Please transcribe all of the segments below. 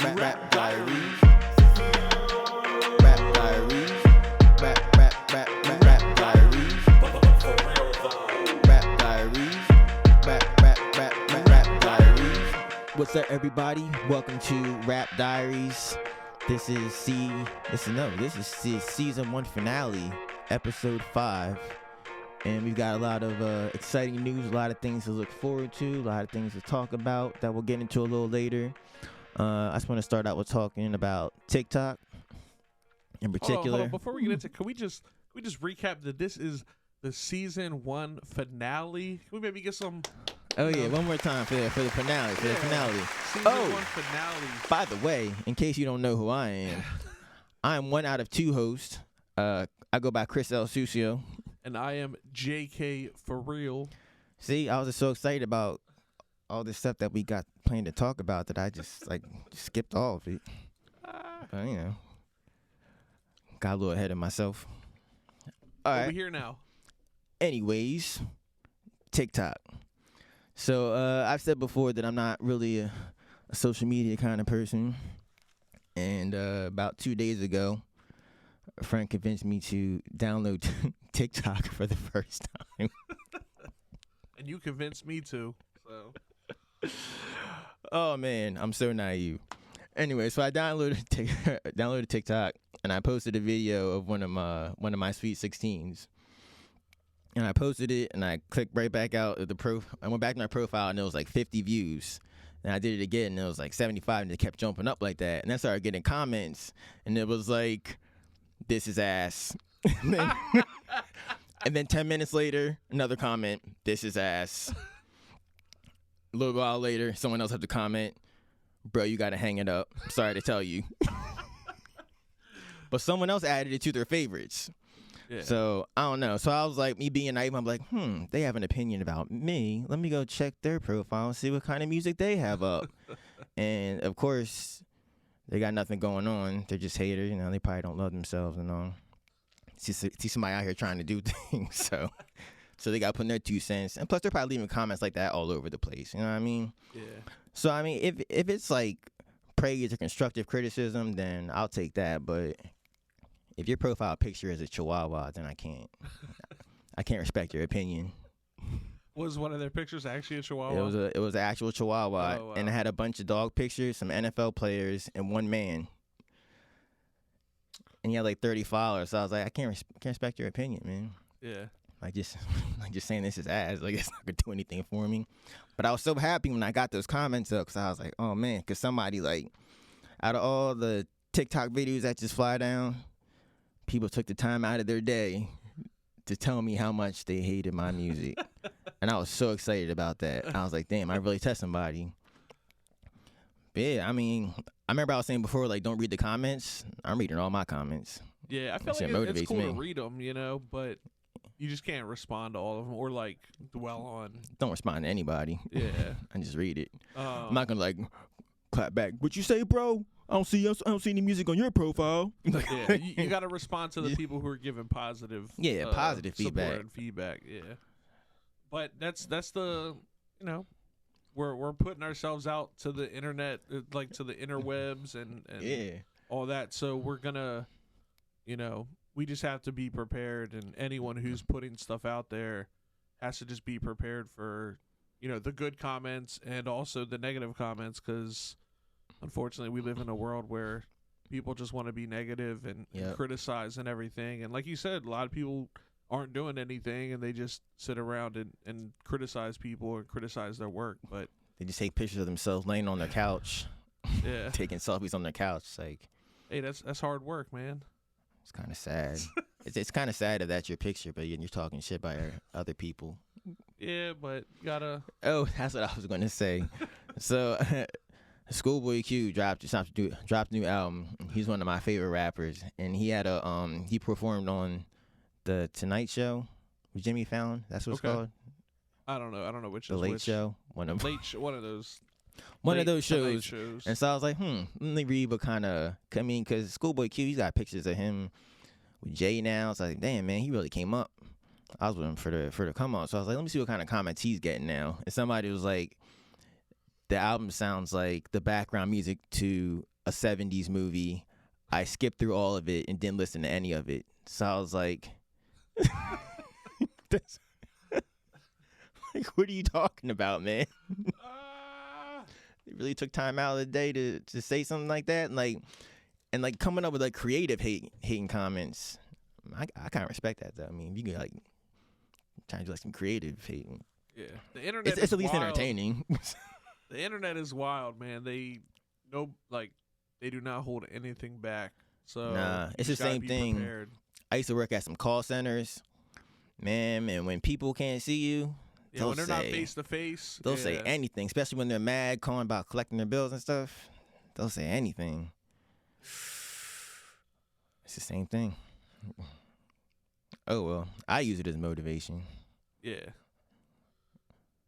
Rap Diaries. Rap Diaries. Rap Diaries. Rap Diaries. Rap Diaries. What's up, everybody? Welcome to Rap Diaries. This is season 1 finale, episode 5. And we've got a lot of exciting news, a lot of things to look forward to, a lot of things to talk about that we'll get into a little later. I just want to start out with talking about TikTok in particular. Hold on. Before we get into, can we just recap that this is the season 1 finale? Can we maybe get some? One more time for the finale. Season 1 finale. By the way, in case you don't know who I am, I am one out of 2 hosts. I go by Chris L. Sucio. And I am JK for real. See, I was just so excited about all this stuff that we got planned to talk about that I just skipped all of it. But, got a little ahead of myself. All right. We're here now. Anyways, TikTok. So I've said before that I'm not really a social media kind of person. And about 2 days ago, a friend convinced me to download TikTok for the first time. And you convinced me to. So. Oh man, I'm so naive. Anyway, so I downloaded TikTok and I posted a video of one of my Sweet 16s. And I posted it and I clicked right back out of I went back to my profile and it was like 50 views. And I did it again and it was like 75 and it kept jumping up like that. And I started getting comments and it was like, "This is ass." And then 10 minutes later, another comment, "This is ass." A little while later, someone else had to comment, "Bro, you gotta hang it up. Sorry to tell you." But someone else added it to their favorites. Yeah. So, I don't know. So I was like, me being naive, I'm like, they have an opinion about me. Let me go check their profile and see what kind of music they have up. And, of course, they got nothing going on. They're just haters. They probably don't love themselves and all. See somebody out here trying to do things. So they got putting their 2 cents. And plus, they're probably leaving comments like that all over the place. You know what I mean? Yeah. So, I mean, if it's like praise or constructive criticism, then I'll take that. But if your profile picture is a chihuahua, then I can't respect your opinion. Was one of their pictures actually a chihuahua? It was an actual chihuahua. Oh, wow. And it had a bunch of dog pictures, some NFL players, and one man. And he had like 30 followers. So I was like, I can't respect your opinion, man. Yeah. Like just saying this is ass. Like, it's not gonna do anything for me. But I was so happy when I got those comments up because I was like, oh man, because somebody out of all the TikTok videos that just fly down, people took the time out of their day to tell me how much they hated my music. And I was so excited about that. I was like, damn, I really touched somebody. But yeah, I mean, I remember I was saying before, don't read the comments. I'm reading all my comments. Yeah, I feel like it's cool to read them, but you just can't respond to all of them or dwell on. Don't respond to anybody. Yeah. I just read it. I'm not gonna clap back. What you say, bro? I don't see any music on your profile. Yeah, you got to respond to the people who are giving positive. Yeah, positive feedback. And feedback. Yeah. But that's the we're putting ourselves out to the internet, to the interwebs and all that. So we're gonna, we just have to be prepared, and anyone who's putting stuff out there has to just be prepared for, the good comments and also the negative comments, because unfortunately we live in a world where people just want to be negative and criticize and everything. And like you said, a lot of people aren't doing anything and they just sit around and criticize people and criticize their work. But they just take pictures of themselves laying on their couch. Yeah. Taking selfies on their couch. Hey, that's hard work, man. It's kind of sad. It's kind of sad that that's your picture, but you're talking shit by other people. Yeah, but you gotta. Oh, that's what I was going to say. So, Schoolboy Q dropped a new album. He's one of my favorite rappers, and he had he performed on the Tonight Show with Jimmy Fallon. That's what it's called. I don't know which the is Late which. Show. One of those shows. And so I was like, let me read what kind of. I mean, because Schoolboy Q, he's got pictures of him with Jay now. So I was like, damn, man, he really came up. I was with him for the come on. So I was like, let me see what kind of comments he's getting now. And somebody was like, the album sounds like the background music to a 70s movie. I skipped through all of it and didn't listen to any of it. So I was like, that's, like, what are you talking about, man? It really took time out of the day to say something like that. And like coming up with like creative hating comments. I kind of respect that though. I mean, if you can like try to do like some creative hating. Yeah, the internet. It's at least wild. Entertaining. The internet is wild, man. They do not hold anything back. So nah, it's the same thing. Prepared. I used to work at some call centers, man. And when people can't see you, yeah, when they're not face to face, they'll say anything. Especially when they're mad, calling about collecting their bills and stuff. They'll say anything. It's the same thing. Oh well, I use it as motivation. Yeah.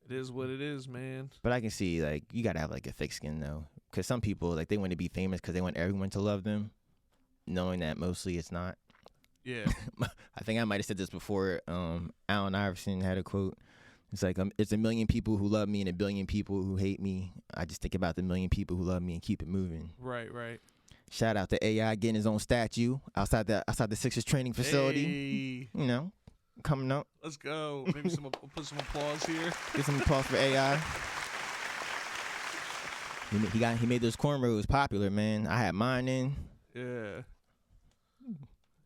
It is what it is, man. But I can see, like, you gotta have like a thick skin though, because some people like they want to be famous because they want everyone to love them, knowing that mostly it's not. Yeah. I think I might have said this before. Allen Iverson had a quote. It's like, it's a million people who love me and a billion people who hate me. I just think about the million people who love me and keep it moving. Right. Shout out to AI getting his own statue outside the Sixers training facility. Hey. You know, coming up. Let's go. Maybe we'll put some applause here. Get some applause for AI. He made those cornrows popular, man. I had mine in. Yeah.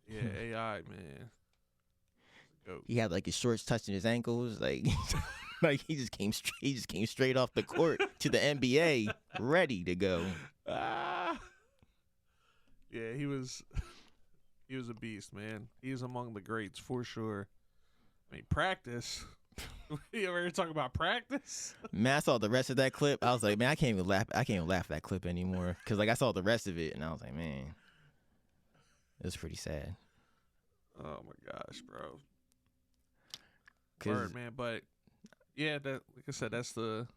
Yeah, AI, man. Go. He had like his shorts touching his ankles, like like he just came straight off the court to the NBA, ready to go. Yeah, he was a beast, man. He was among the greats for sure. I mean, practice. You ever talk about practice? Man, I saw the rest of that clip. I was like, man, I can't even laugh at that clip anymore, because like I saw the rest of it and I was like, man, it was pretty sad. Oh my gosh, bro. Word, man. But yeah, that, like I said, that's the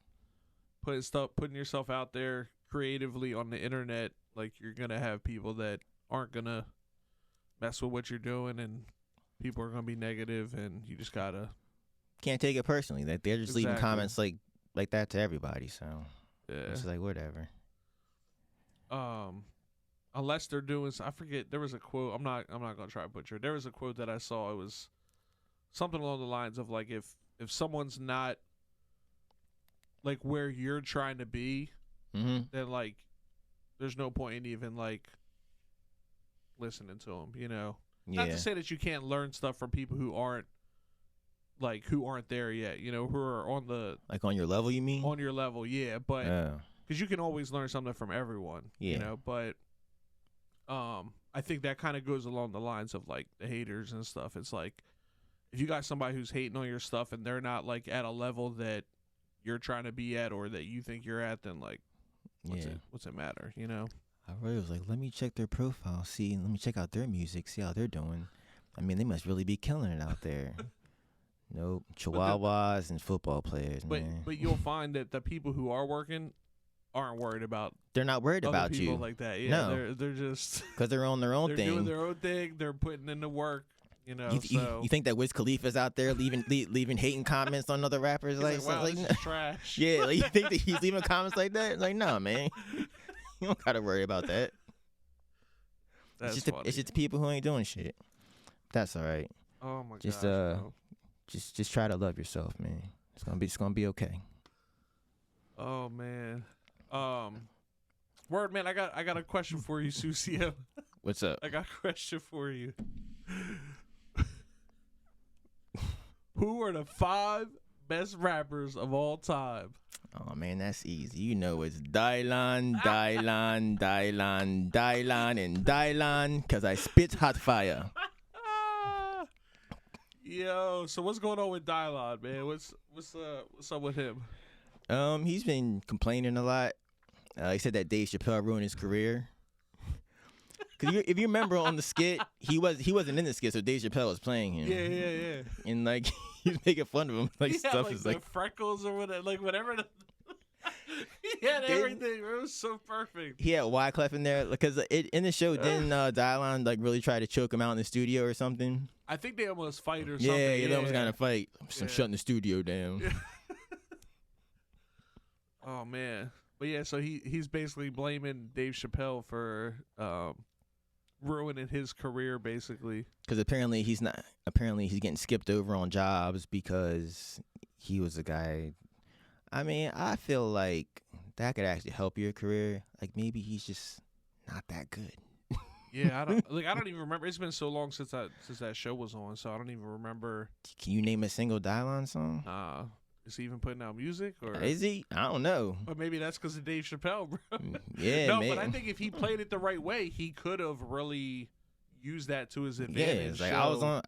putting yourself out there creatively on the internet. Like, you're gonna have people that aren't gonna mess with what you're doing, and people are gonna be negative, and you just can't take it personally. That they're just leaving comments like that to everybody. So yeah, it's like whatever. Unless they're doing, I forget. There was a quote. I'm not gonna try to butcher it. There was a quote that I saw. It was something along the lines of like, if someone's not like where you're trying to be, then like there's no point in even like listening to them, you know. Yeah. Not to say that you can't learn stuff from people who aren't there yet, you know, who are on your level, you mean? On your level, yeah, but because you can always learn something from everyone, you know, but I think that kind of goes along the lines of like the haters and stuff. It's like, if you got somebody who's hating on your stuff and they're not like at a level that you're trying to be at or that you think you're at, then like, what's it matter, you know? I really was like, let me check their profile, let me check out their music, see how they're doing. I mean, they must really be killing it out there. Nope, chihuahuas and football players, man. But you'll find that the people who are working aren't worried about. They're not worried about people you like that. Yeah, no, they're just because they're on their own they're thing. Doing their own thing. They're putting in the work. You know, you think that Wiz Khalifa's out there leaving hating comments on other rappers? Like wow, this is trash. Yeah, like, you think that he's leaving comments like that? Like, no, man. You don't gotta worry about that. That's it's just the people who ain't doing shit. That's all right. Oh my god. Just try to love yourself, man. It's gonna be okay. Oh man. Word, man. I got a question for you, Sucio. What's up? I got a question for you. Who are the 5 best rappers of all time? Oh man, that's easy. You know it's Dylan, and Dylan, because I spit hot fire. Yo, so what's going on with Dylan, man? What's up with him? He's been complaining a lot. He said that Dave Chapelle ruined his career. Cause if you remember on the skit, he wasn't in the skit, so Dave Chapelle was playing him. Yeah. And like he was making fun of him, like stuff like is the like freckles or whatever, like whatever. He had everything. It was so perfect. He had Wyclef in there because in the show, didn't Dylan like really try to choke him out in the studio or something? I think they almost fight or something. Yeah, they almost gonna fight. I'm shutting the studio down. Yeah. Oh man. But yeah, so he's basically blaming Dave Chapelle for ruining his career, basically. Because apparently he's not. Apparently he's getting skipped over on jobs because he was a guy. I mean, I feel like that could actually help your career. Like maybe he's just not that good. Yeah, I don't even remember. It's been so long since that show was on, so I don't even remember. Can you name a single Dylon song? Is he even putting out music, or is he? I don't know. Or maybe that's because of Dave Chapelle, bro. Yeah, no, man. but I think if he played it the right way, he could have really used that to his advantage. Yeah, it's like I was on.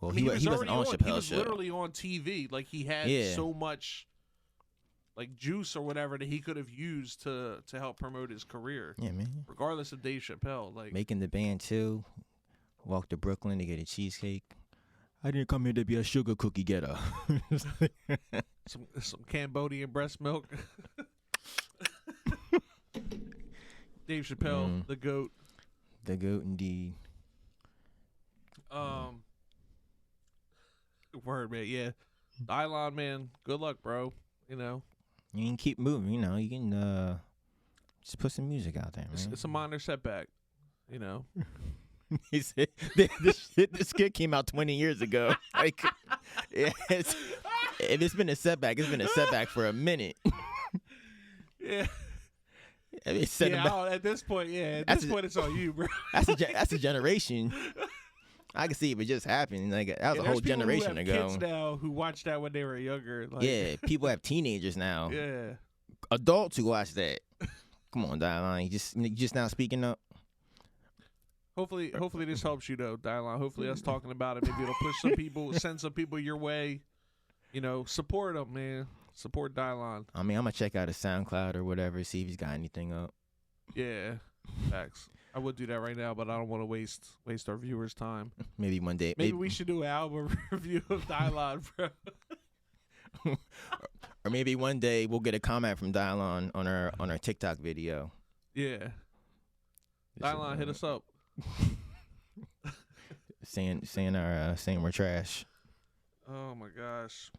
Well, he wasn't on Chappelle's show. He was literally on TV. Like he had so much, like juice or whatever that he could have used to help promote his career. Yeah, man. Regardless of Dave Chapelle, like making the band too. Walk to Brooklyn to get a cheesecake. I didn't come here to be a sugar cookie getter. some Cambodian breast milk. Dave Chapelle, the GOAT. The GOAT indeed. Word, man. Yeah. Dylon, man. Good luck, bro. You know. You can keep moving. You know. You can just put some music out there, man. It's a minor setback. You know. He said, this kid came out 20 years ago. Like, if it's been a setback, it's been a setback for a minute. Yeah. I mean, at this point, it's on you, bro. That's a generation. I can see if it just happened. Like that was a whole generation ago. Kids now who watched that when they were younger. Like, yeah, people have teenagers now. Yeah, adults who watch that. Come on, Dylon, you just now speaking up. Hopefully this helps you though, Dylon. Hopefully us talking about it, maybe it'll push some people, send some people your way. You know, support them, man. Support Dylon. I mean, I'm gonna check out his SoundCloud or whatever, see if he's got anything up. Yeah, facts. I would do that right now, but I don't want to waste our viewers' time. Maybe one day. Maybe we should do an album review of Dylon, bro. Or maybe one day we'll get a comment from Dylon on our TikTok video. Yeah. Dylon, hit us up. saying we're trash. Oh my gosh.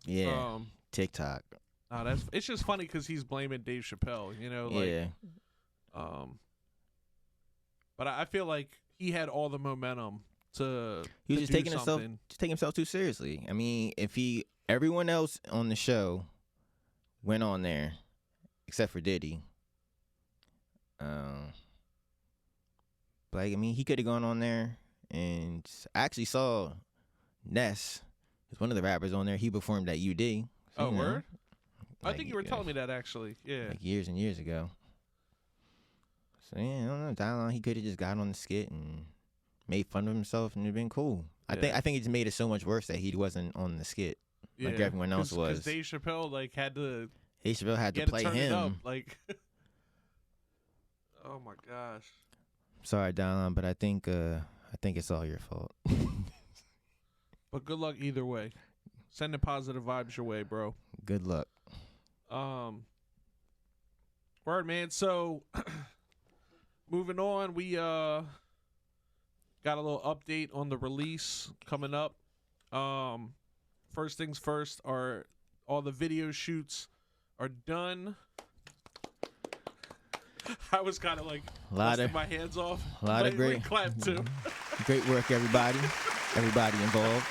Yeah. TikTok. It's just funny because he's blaming Dave Chapelle, you know, like, yeah. But I feel like he had all the momentum to. He was just taking himself too seriously. I mean, everyone else on the show went on there, except for Diddy. But I mean, he could have gone on there, and I actually saw Ness, who's one of the rappers on there. He performed at UD. So, word? I think you were telling me that actually. Yeah. Like years and years ago. So yeah, I don't know. Dylon, he could have just got on the skit and made fun of himself, and it'd been cool. Yeah. I think it just made it so much worse that he wasn't on the skit like everyone else was. Because Dave Chapelle had to. Dave Chapelle had to play him. Up, like. Oh my gosh. Sorry, Dylon, but I think it's all your fault. But good luck either way. Sending positive vibes your way, bro. Good luck. Word, man. So, moving on, we got a little update on the release coming up. First things first, all the video shoots are done. I was kind of like dusting my hands off. A lot of great clap too. Great work, everybody. Everybody involved.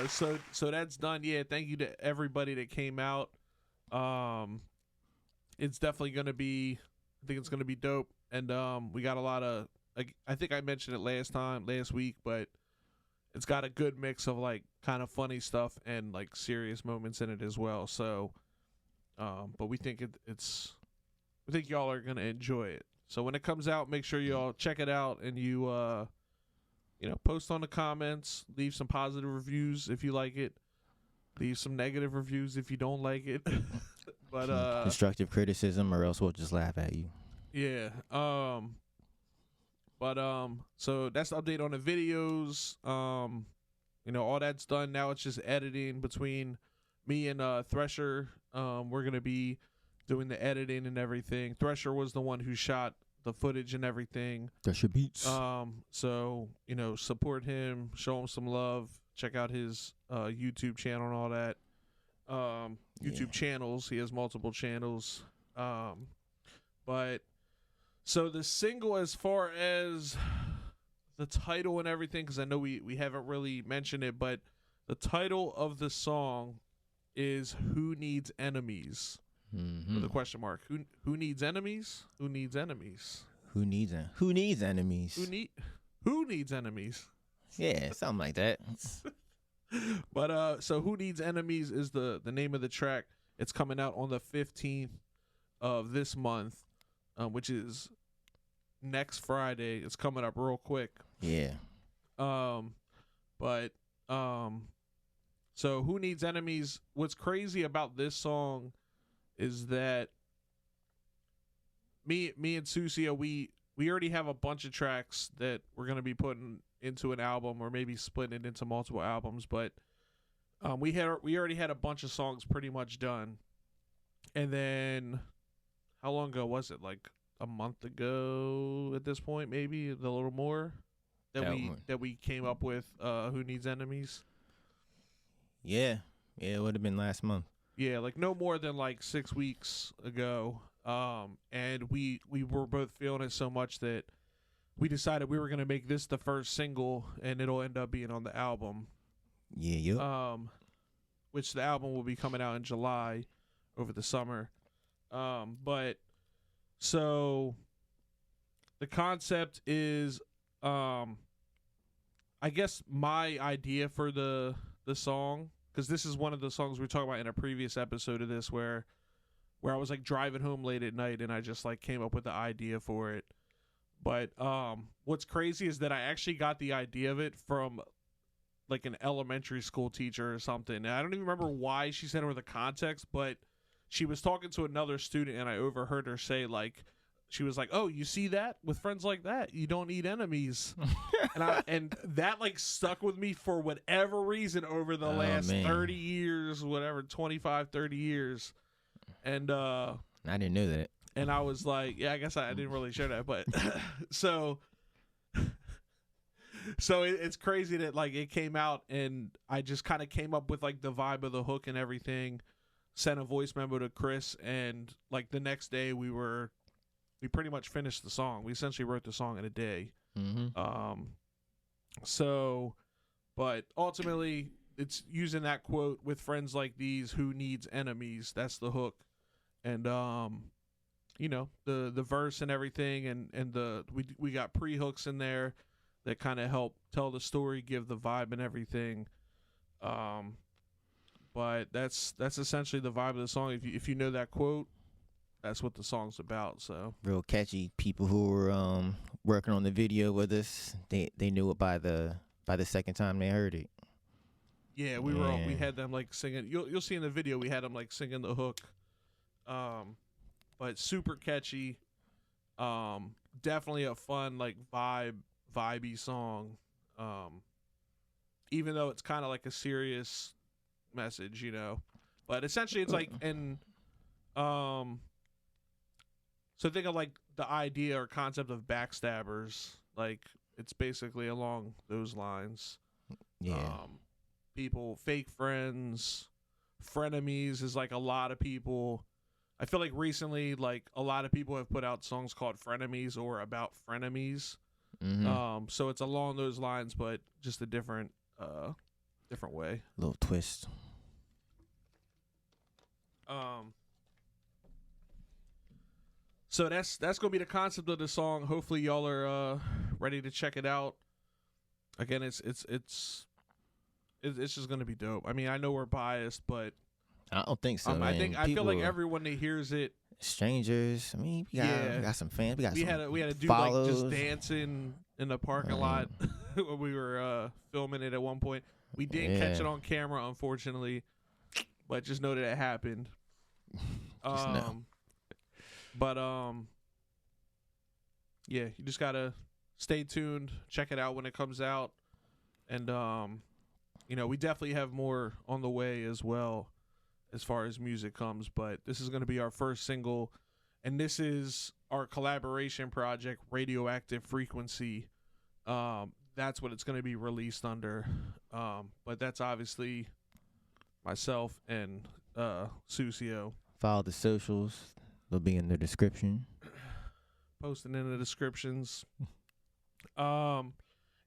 So that's done. Yeah, thank you to everybody that came out. It's definitely gonna be. I think it's gonna be dope. And we got a lot of. Like, I think I mentioned it last week, but it's got a good mix of like kind of funny stuff and like serious moments in it as well. So, but we think it's. I think y'all are gonna enjoy it. So when it comes out, make sure y'all check it out and you post on the comments, leave some positive reviews if you like it, leave some negative reviews if you don't like it. But constructive criticism, or else we'll just laugh at you. Yeah. So that's the update on the videos. All that's done. Now it's just editing between me and Thresher. We're gonna be doing the editing and everything. Thresher was the one who shot the footage and everything. Thresher Beats. So, support him, show him some love, check out his YouTube channel and all that. YouTube channels. He has multiple channels. But so the single, as far as the title and everything, because I know we haven't really mentioned it, but the title of the song is "Who Needs Enemies?" With a question mark. Who needs enemies? Who needs enemies? Who needs enemies? Who needs enemies? Yeah, something like that. But so "Who Needs Enemies" is the name of the track. It's coming out on the 15th of this month, which is next Friday. It's coming up real quick. Yeah. But so "Who Needs Enemies?" What's crazy about this song is that me and Sucio, we already have a bunch of tracks that we're gonna be putting into an album, or maybe splitting it into multiple albums. But we already had a bunch of songs pretty much done. And then how long ago was it? Like a month ago at this point, maybe a little more, that we came up with "Who Needs Enemies." Yeah, it would have been last month. Yeah, like no more than like 6 weeks ago. And we were both feeling it so much that we decided we were gonna make this the first single, and it'll end up being on the album. Yeah. Which the album will be coming out in July, over the summer. But so the concept is, I guess my idea for the song, because this is one of the songs we talked about in a previous episode of this, where I was like driving home late at night and I just like came up with the idea for it. But what's crazy is that I actually got the idea of it from like an elementary school teacher or something. And I don't even remember why she said it or the context, but she was talking to another student and I overheard her say, like, she was like, "Oh, you see that? With friends like that, you don't need enemies." and that like stuck with me for whatever reason over the last 30 years, whatever, 25, 30 years. And I didn't know that. And I was like, yeah, I guess I didn't really share that, but so it's crazy that like it came out and I just kind of came up with like the vibe of the hook and everything, sent a voice memo to Chris, and like the next day we pretty much finished the song. We essentially wrote the song in a day. But ultimately it's using that quote, "With friends like these, who needs enemies?" That's the hook. And you know, the verse and everything, and we got pre-hooks in there that kind of help tell the story, give the vibe and everything. But that's essentially the vibe of the song. If you know that quote, that's what the song's about. So real catchy. People who were working on the video with us, they knew it by the second time they heard it. Yeah, we had them like singing. You'll see in the video we had them like singing the hook. But super catchy. Definitely a fun like vibey song. Even though it's kind of like a serious message, you know. But essentially it's like so think of like the idea or concept of backstabbers. Like it's basically along those lines. Yeah. People, fake friends, frenemies is like a lot of people. I feel like recently, like a lot of people have put out songs called frenemies or about frenemies. So it's along those lines, but just a different way. Little twist. So that's gonna be the concept of the song. Hopefully y'all are ready to check it out. Again, it's just gonna be dope. I mean, I know we're biased, but I don't think so. I feel like everyone that hears it, strangers. I mean, we got some fans. We had a dude follows. like just dancing in the parking lot when we were filming it at one point. We didn't catch it on camera, unfortunately, but just know that it happened. Just know. But yeah, you just gotta stay tuned, check it out when it comes out, and you know, we definitely have more on the way as well as far as music comes, but this is going to be our first single, and this is our collaboration project, Radioactive Frequency. That's what it's going to be released under, but that's obviously myself and Sucio. Follow the socials. They'll be in the description. Posting in the descriptions. And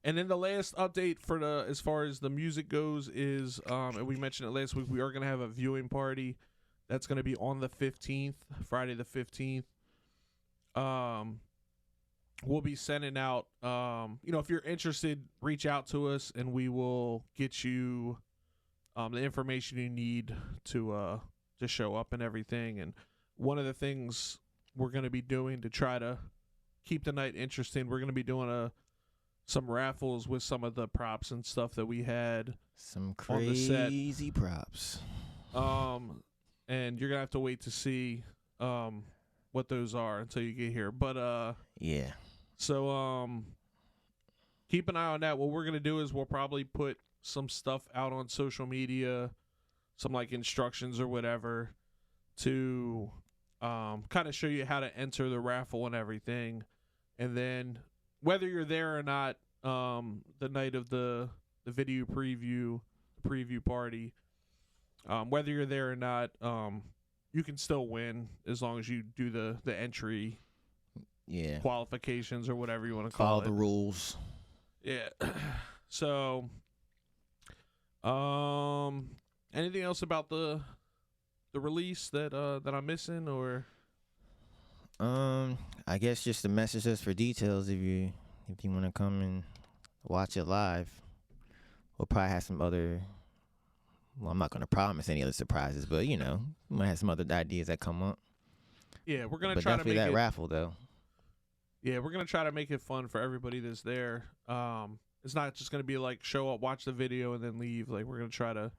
then the last update for as far as the music goes is, and we mentioned it last week, we are going to have a viewing party. That's going to be on the 15th, Friday the 15th. We'll be sending out, if you're interested, reach out to us and we will get you the information you need to show up and everything. And one of the things we're going to be doing to try to keep the night interesting, we're going to be doing some raffles with some of the props and stuff that we had. Some crazy props. And you're going to have to wait to see what those are until you get here. But yeah. So keep an eye on that. What we're going to do is we'll probably put some stuff out on social media, some like instructions or whatever to kind of show you how to enter the raffle and everything. And then whether you're there or not, the night of the video preview party, whether you're there or not, you can still win as long as you do the entry qualifications or whatever you want to call it. Follow the rules. Yeah. So, anything else about the release that I'm missing, or? I guess just to message us for details if you want to come and watch it live. We'll probably have some other. Well, I'm not going to promise any other surprises, but we might have some other ideas that come up. Yeah, we're gonna but try to definitely make that it, raffle though. Yeah, we're gonna try to make it fun for everybody that's there. It's not just gonna be like show up, watch the video, and then leave. Like we're gonna try to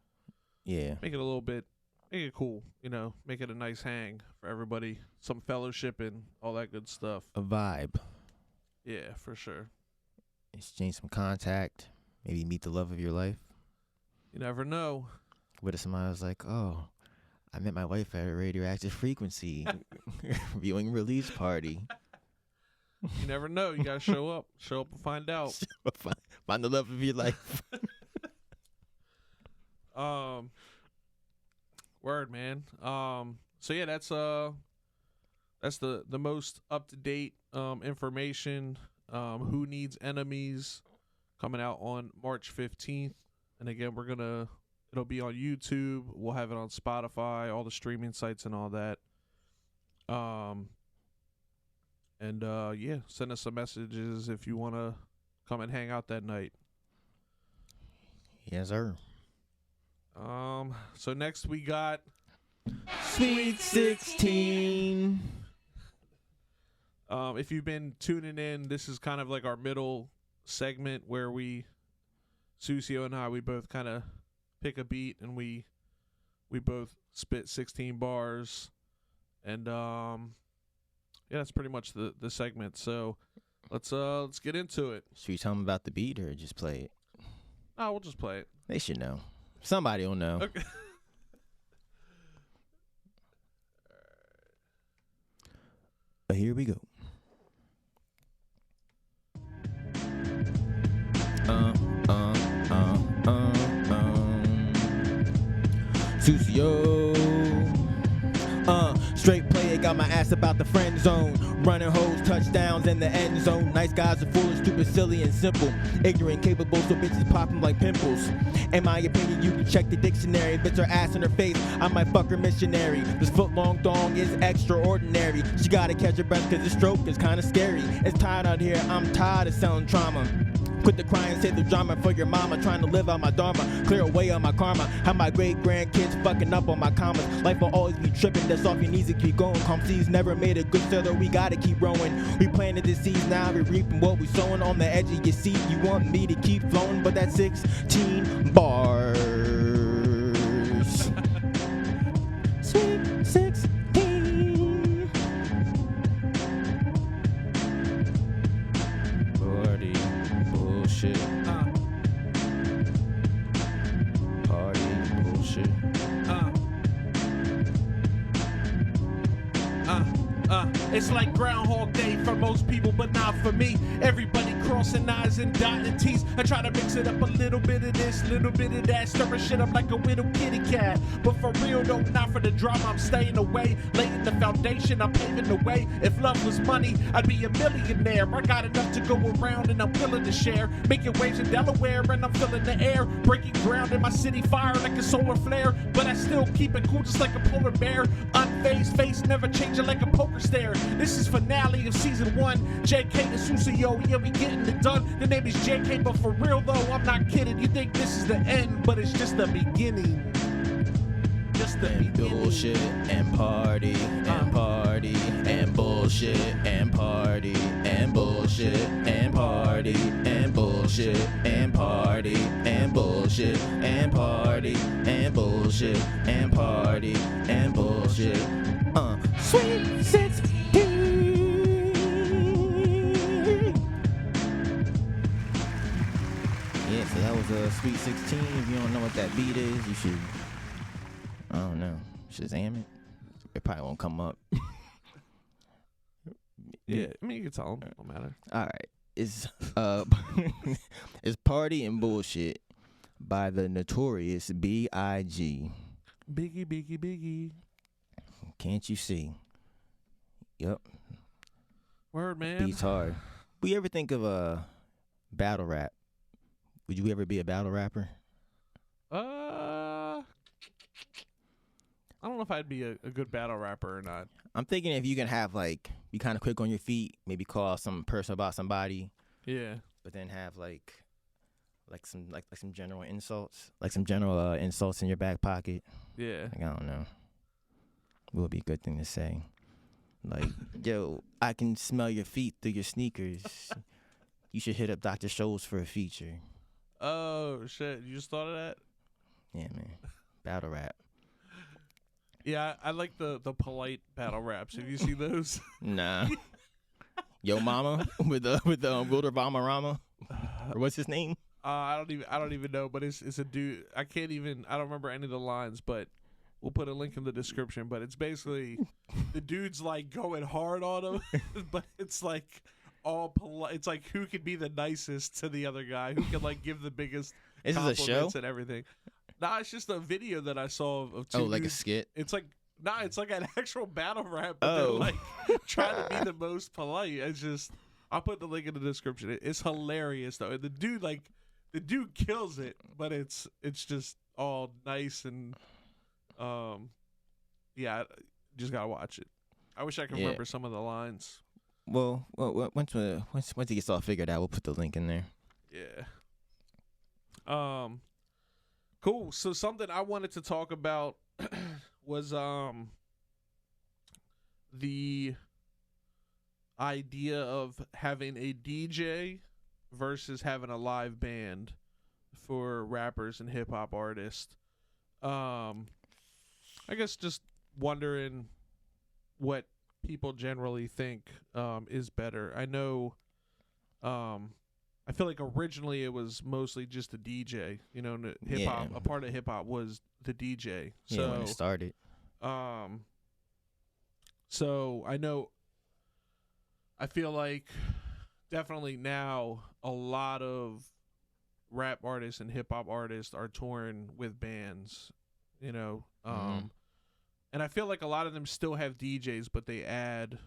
make it a little bit, make it cool. Make it a nice hang for everybody, some fellowship and all that good stuff. A vibe. Yeah, for sure. Exchange some contact. Maybe meet the love of your life. You never know. What if somebody was like, "Oh, I met my wife at a Radioactive Frequency viewing release party." You never know. You gotta show up. Show up and find out. Find the love of your life. Word, man. So yeah, that's the most up to date information. Who Needs Enemies coming out on March 15th, and again it'll be on YouTube. We'll have it on Spotify, all the streaming sites and all that. Send us some messages if you want to come and hang out that night. Yes, sir. So next we got Sweet 16. If you've been tuning in, this is kind of like our middle segment where Sucio and I, we both kind of pick a beat and we both spit 16 bars, and that's pretty much the segment. So let's get into it. Should we tell them about the beat or just play it? Oh, we'll just play it. They should know. Somebody will know. Okay. Here we go. Sucio. Straight play, got my ass about the friend zone. Running hoes, touchdowns in the end zone. Nice guys are foolish, stupid, silly, and simple. Ignorant, capable, so bitches pop them like pimples. In my opinion, you can check the dictionary. Bitch her ass in her face, I might fuck her missionary. This foot-long thong is extraordinary. She gotta catch her breath cause the stroke is kinda scary. It's tired out here, I'm tired of selling trauma. Quit the crying, save the drama for your mama. Trying to live out my dharma, clear away on my karma. How my great-grandkids fucking up on my commas. Life will always be tripping, that's off your knees to keep going. Comcies never made a good seller, we gotta keep rowing. We planted the seeds, now we reaping what we sowing. On the edge of your seat, you want me to keep flowing, but that's 16 bars. Sweet 16. Party bullshit. Party bullshit. It's like Groundhog Day for most people, but not for me. Everybody crossing I's and dotting T's. I try to mix it up a little bit of this, little bit of that, stirring shit up like a little kitty cat. But for real though, not for the drama, I'm staying away. Laying the foundation, I'm paving the way. If love was money, I'd be a millionaire. I got enough to go around and I'm willing to share. Making waves in Delaware and I'm filling the air. Breaking ground in my city, fire like a solar flare. But I still keep it cool just like a polar bear. Unfazed face, never changing like a poker stare. This is finale of season 1. JK to Sucio, yeah, we getting it done. The name is JK, but for real though, I'm not kidding. You think this is the end, but it's just the beginning. Just the beginning. Bullshit and party and party and bullshit and party and bullshit and party and bullshit and party and bullshit and party and bullshit and party and bullshit. Sweet 16. Yeah, so that was a Sweet 16. If you don't know what that beat is, you should, I don't know, Shazam it. It probably won't come up. Yeah, I mean, you can tell them. Don't matter. All right. It's it's Party and Bullshit by the Notorious B.I.G. Biggie, biggie, biggie. Can't you see? Yep. Word, man. Beats hard. We ever think of a battle rap? Would you ever be a battle rapper? I don't know if I'd be a good battle rapper or not. I'm thinking if you can have, like, be kind of quick on your feet, maybe call some person about somebody. Yeah. But then have like some general insults, like some general insults in your back pocket. Yeah. Like, I don't know. What would be a good thing to say? Like, yo, I can smell your feet through your sneakers. You should hit up Dr. Scholl's for a feature. Oh shit! You just thought of that? Yeah, man. Battle rap. Yeah, I like the polite battle raps. Have you seen those? Nah. Yo Mama with Wilder Rama. Or what's his name? I don't even know, but it's a dude. I don't remember any of the lines, but we'll put a link in the description. But it's basically the dude's like going hard on him, but it's like all polite. It's like who can be the nicest to the other guy, who can like give the biggest Is this a show? compliments and everything. Nah, it's just a video that I saw of two like dudes. a skit? It's like it's like an actual battle rap, but they're like trying to be the most polite. It's just, I'll put the link in the description. It's hilarious though. And the dude kills it, but it's just all nice and yeah, just gotta watch it. I wish I could remember some of the lines. Well, once it gets all figured out, we'll put the link in there. Yeah. Cool. So something I wanted to talk about was the idea of having a DJ versus having a live band for rappers and hip hop artists. I guess just wondering what people generally think is better. I know I feel like originally it was mostly just a DJ, you know, hip hop. A part of hip hop was the DJ. So when it started. So I feel like definitely now a lot of rap artists and hip hop artists are touring with bands, you know. And I feel like a lot of them still have DJs, but they add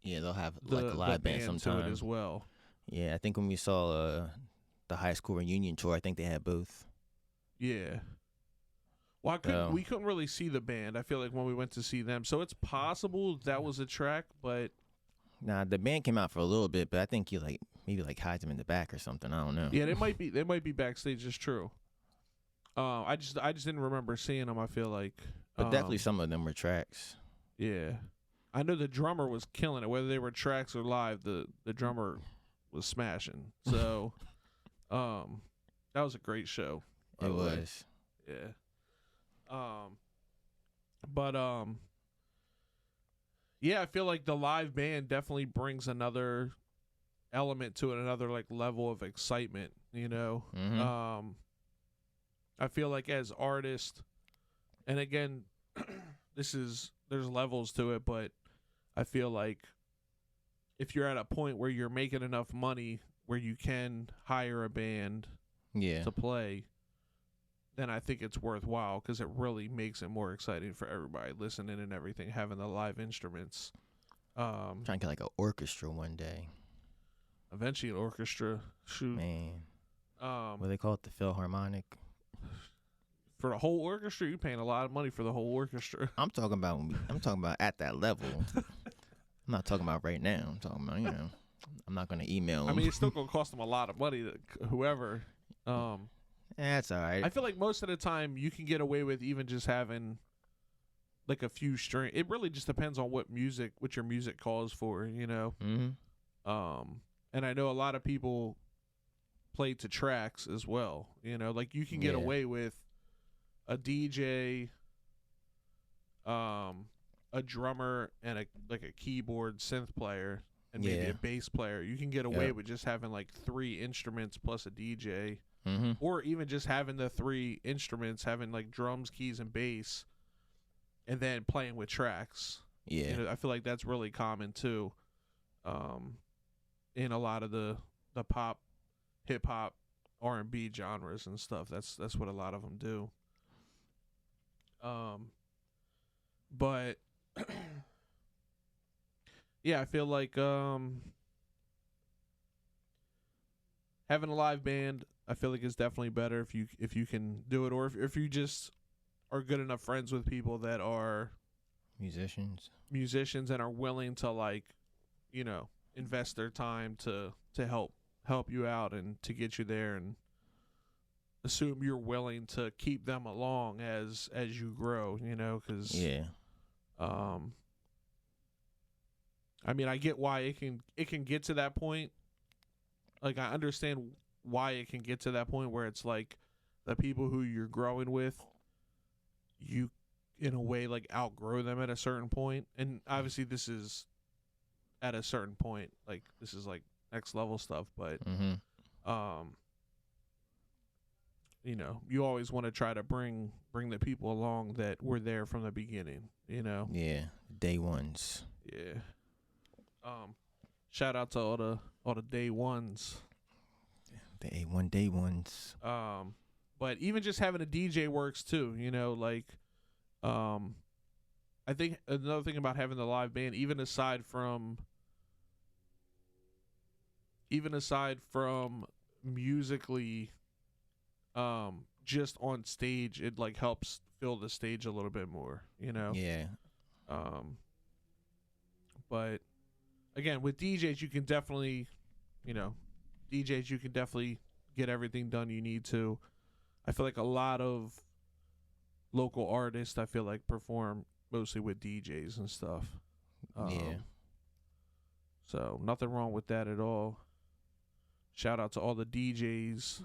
they'll have like a live band sometimes to it as well. Yeah, I think when we saw the high school reunion tour, I think they had both. Yeah. Well, we couldn't really see the band, I feel like, when we went to see them. So it's possible that was a track, but nah, the band came out for a little bit, but I think you maybe hides them in the back or something. I don't know. Yeah, they might be backstage. It's true. I just didn't remember seeing them. I feel like, but definitely some of them were tracks. Yeah, I know the drummer was killing it. Whether they were tracks or live, the drummer was smashing. So, that was a great show. It was. Yeah. Yeah, I feel like the live band definitely brings another element to it, another like level of excitement, you know. Mm-hmm. I feel like as artists, and again, there's levels to it, but I feel like if you're at a point where you're making enough money where you can hire a band to play, then I think it's worthwhile because it really makes it more exciting for everybody listening and everything, having the live instruments. Trying to get like an orchestra one day. Eventually, an orchestra. Shoot, man. What do they call it? The Philharmonic. For the whole orchestra, you're paying a lot of money for the whole orchestra. I'm talking about at that level. I'm not talking about right now. I'm talking about, I'm not gonna email them. I mean, it's still gonna cost them a lot of money to whoever. That's all right. I feel like most of the time you can get away with even just having like a few string. It really just depends on what your music calls for, Mm-hmm. And I know a lot of people play to tracks as well. Like you can get away with a DJ, a drummer, and a keyboard synth player, and maybe a bass player. You can get away with just having like 3 instruments plus a DJ, or even just having the 3 instruments, having like drums, keys, and bass, and then playing with tracks. Yeah, I feel like that's really common too, in a lot of the pop, hip hop, R&B genres and stuff. That's what a lot of them do. But yeah, I feel like having a live band, I feel like is definitely better if you can do it, or if you just are good enough friends with people that are musicians and are willing to invest their time to help you out and to get you there, and assume you're willing to keep them along as you grow, because I mean, I get why it can get to that point. Like, I understand why it can get to that point where it's like the people who you're growing with, you in a way like outgrow them at a certain point, and obviously this is at a certain point, like this is like next level stuff, but you always want to try to bring the people along that were there from the beginning, day ones. Shout out to all the day ones, the A1 day ones. But even just having a DJ works too, I think another thing about having the live band, even aside from musically, just on stage, it like helps fill the stage a little bit more, But again, with DJs, you can definitely get everything done you need to. I feel like a lot of local artists, perform mostly with DJs and stuff. So nothing wrong with that at all. Shout out to all the DJs.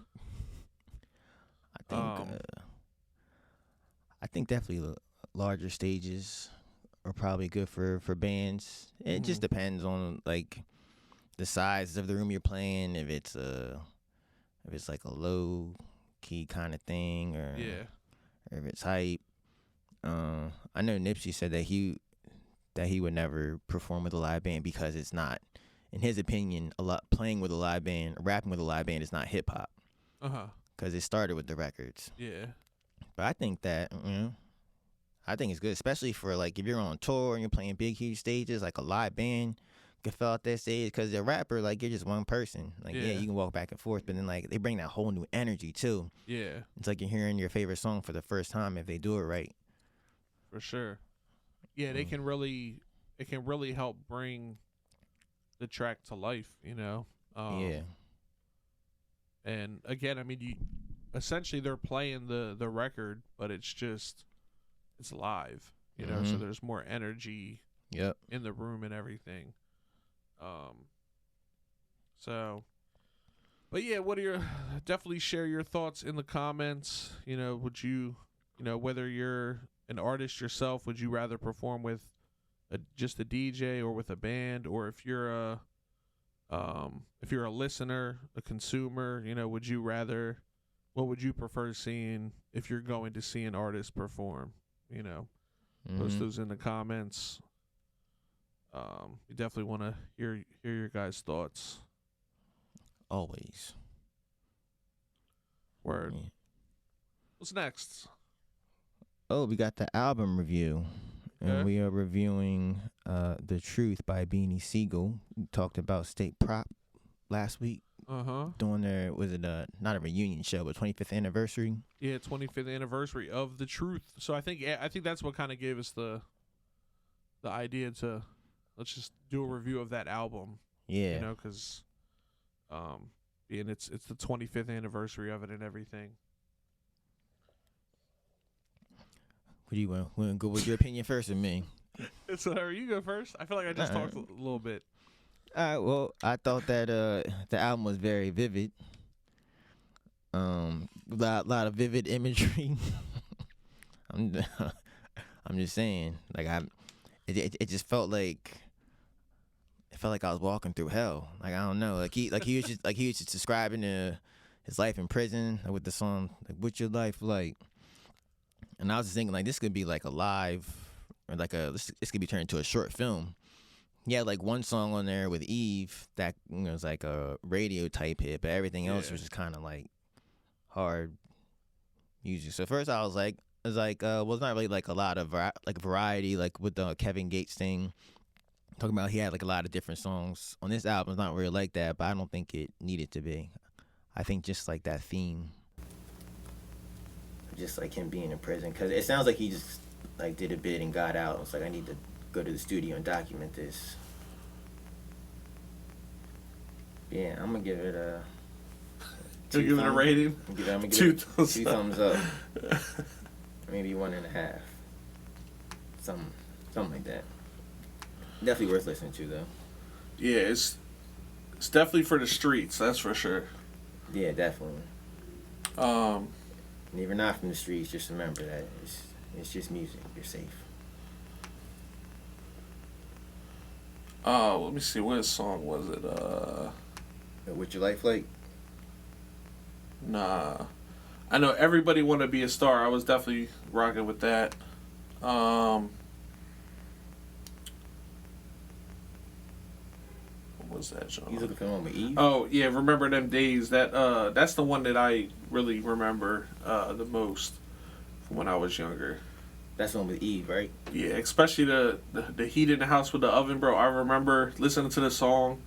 I think definitely larger stages are probably good for bands. It just depends on like the size of the room you're playing. If it's like a low key kind of thing, or if it's hype. I know Nipsey said that he would never perform with a live band because it's not, in his opinion, playing with a live band, rapping with a live band is not hip hop. Because it started with the records. Yeah. But I think that, I think it's good, especially for like if you're on tour and you're playing big, huge stages, like a live band can fill out that stage. Because a rapper, like, you're just one person. Like, you can walk back and forth, but then like they bring that whole new energy too. Yeah. It's like you're hearing your favorite song for the first time if they do it right. For sure. Yeah, it can really help bring the track to life, And again, I mean, essentially they're playing the record, but it's live, so there's more energy in the room and everything. But yeah, definitely share your thoughts in the comments. Would you, whether you're an artist yourself, would you rather perform with just a DJ or with a band? Or if you're a listener, a consumer, what would you prefer seeing if you're going to see an artist perform? Post those in the comments. We definitely want to hear your guys' thoughts. always. Word. Yeah. What's next? Oh, we got the album review. And we are reviewing The Truth by Beanie Sigel. We talked about State Prop last week. Doing their, was it not a reunion show, but 25th anniversary? Yeah, 25th anniversary of The Truth. So I think that's what kind of gave us the idea to let's just do a review of that album. Yeah. You know, because being it's the 25th anniversary of it and everything. What do you want to go with your opinion first or me? It's whatever. You go first. I feel like I just talked a little bit. All right, well, I thought that the album was very vivid. Lot of vivid imagery. I'm just saying, like it just felt like I was walking through hell. Like, I don't know, like he was just describing his life in prison with the song like "What's Your Life Like," and I was just thinking like this could be like a live or like this could be turned into a short film. He had like one song on there with Eve that was like a radio type hit, but everything else was just kind of like hard music. So first I was like, well, it's not really like a lot of variety, like with the Kevin Gates thing. Talking about he had like a lot of different songs on this album. It's not really like that, but I don't think it needed to be. I think just like that theme, just like him being in prison, because it sounds like he just like did a bit and got out. It's like, I need to go to the studio and document this. Yeah, I'm gonna give it a. Give it a rating. I'm gonna give it 2 thumbs up. Maybe 1.5. Something like that. Definitely worth listening to though. Yeah, it's definitely for the streets. That's for sure. Yeah, definitely. And if you're not from the streets, just remember that it's just music. You're safe. Let me see. What song was it? What's Your Life Like? Nah. I know Everybody Wanna Be a Star. I was definitely rocking with that. What was that, John? You looking for one with Eve? Oh, yeah, Remember Them Days. That's the one that I really remember the most from when I was younger. That's the one with Eve, right? Yeah, especially the heat in the house with the oven, bro. I remember listening to the song,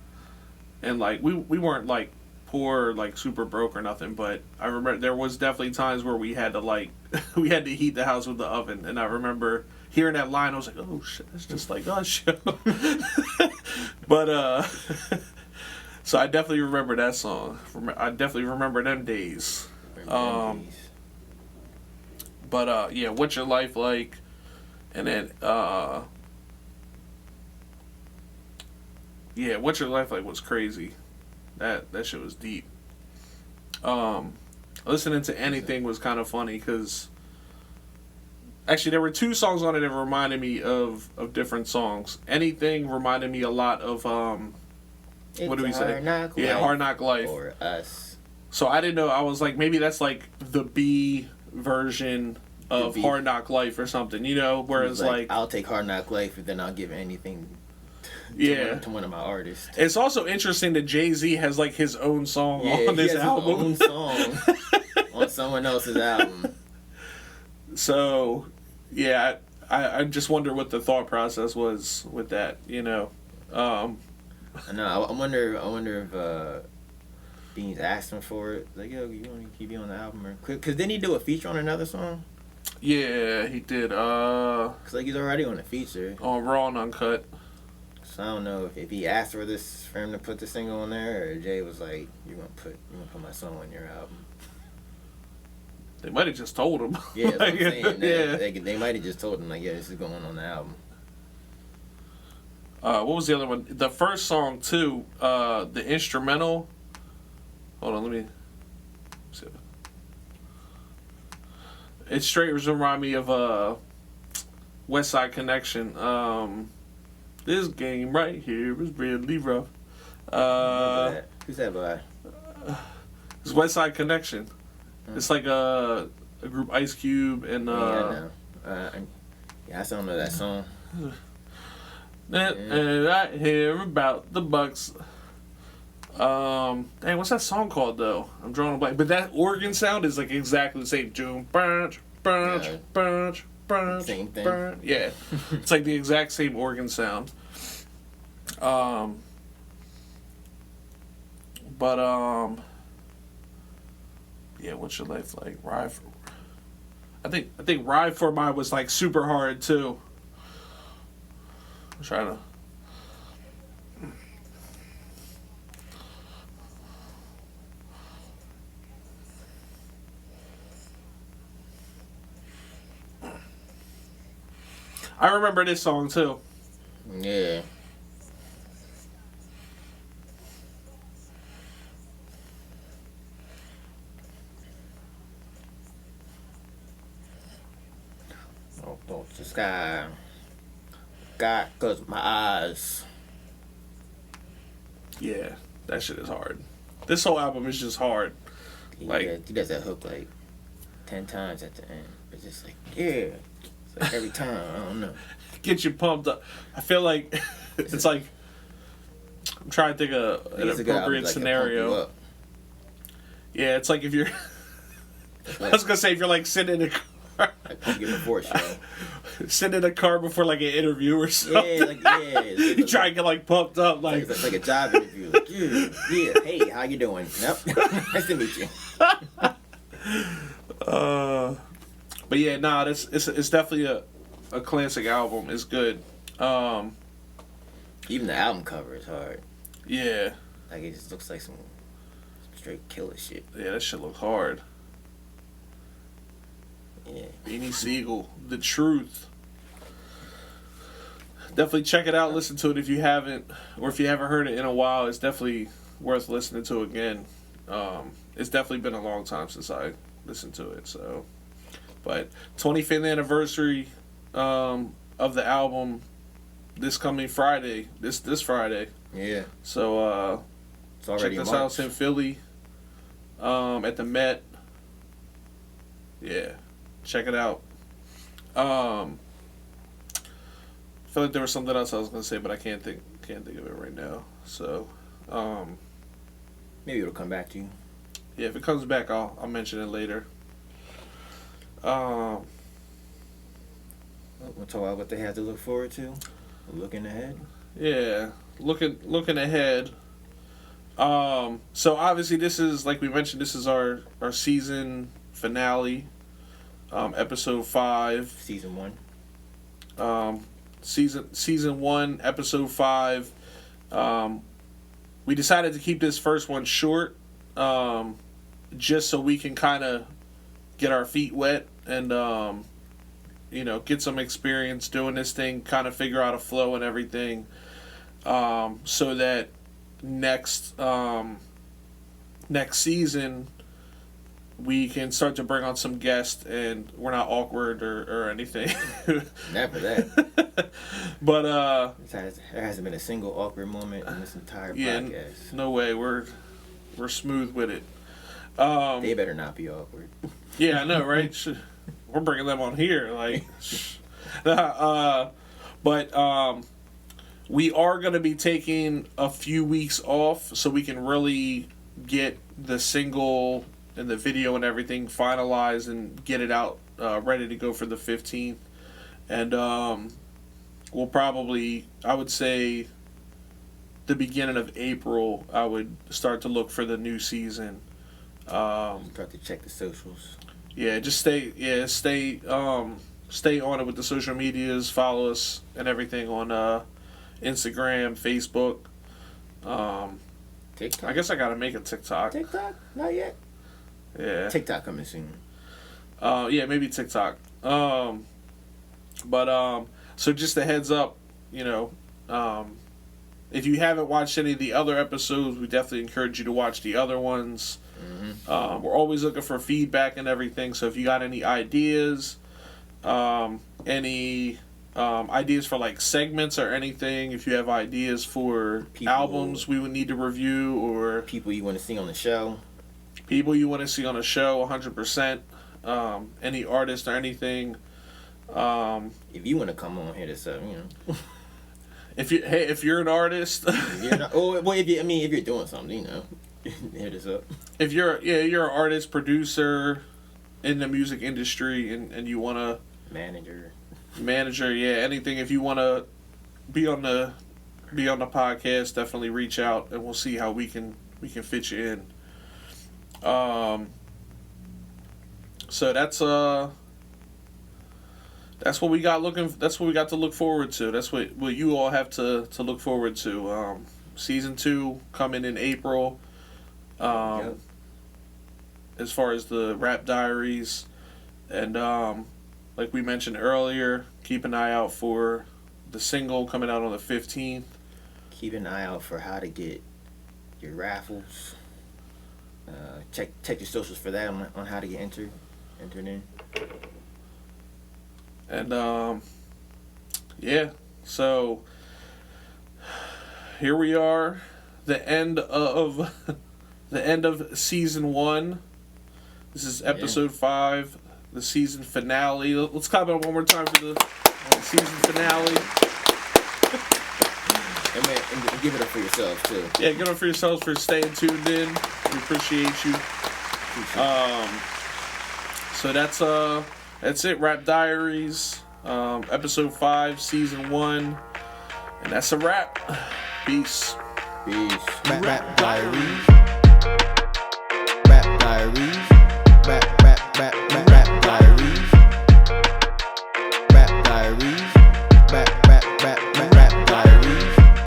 and like we weren't like poor, like super broke or nothing, but I remember there was definitely times where we had to like we had to heat the house with the oven, and I remember hearing that line, I was like, oh shit, that's just like us, yo. But so I definitely remember that song. I definitely remember them days. But yeah, What's Your Life Like? And then yeah, What's Your Life Like was crazy. That shit was deep. Listening to Anything was kind of funny because actually there were 2 songs on it that reminded me of different songs. Anything reminded me a lot of what do we say? Hard Knock Life. For us. So I didn't know. I was like, maybe that's like the B version of Hard Knock Life or something, you know? Whereas like I'll take Hard Knock Life, and then I'll give Anything to one of my artists. It's also interesting that Jay-Z has like his own song on this album. His own song on someone else's album. So, yeah, I just wonder what the thought process was with that, you know? I know. I wonder if Beans asked him for it. Like, yo, you want to keep you on the album? Because didn't he do a feature on another song? Yeah, he did. Because like he's already on a feature. On Raw and Uncut. So I don't know if he asked for him to put the single on there, or Jay was like, "You're gonna put my song on your album." They might have just told him. Yeah, that's what I'm saying. Yeah. They might have just told him like, "Yeah, this is going on the album." What was the other one? The first song too. The instrumental. Hold on, let me see. It straight remind me of West Side Connection. This game right here is really rough. Who's that by? It's West Side Connection. It's like a group Ice Cube and yeah, I know. I still don't know that song. And I hear about the Bucks. Dang, what's that song called though? I'm drawing a blank. But that organ sound is like exactly the same. Same thing. Yeah, it's like the exact same organ sound. But yeah, what's your life like? Ride for. I think Ride for Mine was like super hard too. I'm trying to. I remember this song too. Yeah. Oh, the sky. God, cause my eyes. Yeah, that shit is hard. This whole album is just hard. He does that hook like 10 times at the end. It's just like, yeah. It's like every time, I don't know. Get you pumped up. I feel like it's like I'm trying to think of an appropriate scenario. Yeah, it's like if you're I was gonna say if you're like sitting in a car sitting in a car before like an interview or something. You try to get like pumped up like it's like a job interview. Like, yeah, hey, how you doing? Nope. Nice to meet you. But yeah, nah, it's definitely a classic album. It's good. Even the album cover is hard. Yeah. Like it just looks like some straight killer shit. Yeah, that shit looks hard. Yeah. Beanie Sigel, The Truth. Definitely check it out. Listen to it if you haven't, or if you haven't heard it in a while. It's definitely worth listening to again. It's definitely been a long time since I listened to it. So, but 25th anniversary of the album this coming Friday. This Friday. Yeah. So it's already check this out in Philly. At the Met. Yeah. Check it out. I feel like there was something else I was gonna say, but I can't think of it right now. So, maybe it'll come back to you. Yeah, if it comes back, I'll mention it later. We'll talk about what they have to look forward to. Looking ahead. Yeah, looking ahead. So obviously this is, like we mentioned, this is our season finale. Episode 5. Season 1. Season 1, episode 5. We decided to keep this first one short, just so we can kind of get our feet wet and get some experience doing this thing, kind of figure out a flow and everything, so that next season we can start to bring on some guests and we're not awkward or anything. Never that. But there hasn't been a single awkward moment in this entire podcast. No way. We're smooth with it. They better not be awkward. Yeah, I know, right? We're bringing them on here, like. But we are going to be taking a few weeks off so we can really get the single and the video and everything finalized and get it out ready to go for the 15th. And we'll probably, I would say, the beginning of April, I would start to look for the new season. Start to check the socials. Yeah, just stay on it with the social medias. Follow us and everything on Instagram, Facebook. TikTok. I guess I gotta make a TikTok. TikTok? Not yet. Yeah. TikTok coming soon. Yeah, maybe TikTok. So just a heads up, if you haven't watched any of the other episodes, we definitely encourage you to watch the other ones. Mm-hmm. We're always looking for feedback and everything. So if you got any ideas, ideas for like segments or anything, if you have ideas for albums we would need to review, or people you want to see on the show. 100%. Any artist or anything. If you want to come on here to if you're an artist, if you're doing something, hit us up. If you're an artist, producer in the music industry, and you want to manager, anything. If you want to be on the podcast, definitely reach out, and we'll see how we can fit you in. So that's what we got that's what we got to look forward to. That's what you all have to look forward to. Season 2 coming in April. As far as the Rap Diaries, and like we mentioned earlier, keep an eye out for the single coming out on the 15th. Keep an eye out for how to get your raffles. Check your socials for that on how to get entered in. And so here we are, the end of season 1. This is episode 5, the season finale. Let's clap it up one more time for the season finale. And give it up for yourselves too. Yeah, give it up for yourselves for staying tuned in. We appreciate you. So that's it. Rap Diaries, episode 5, season 1, and that's a wrap. Peace. Rap Diaries. Rap Diaries.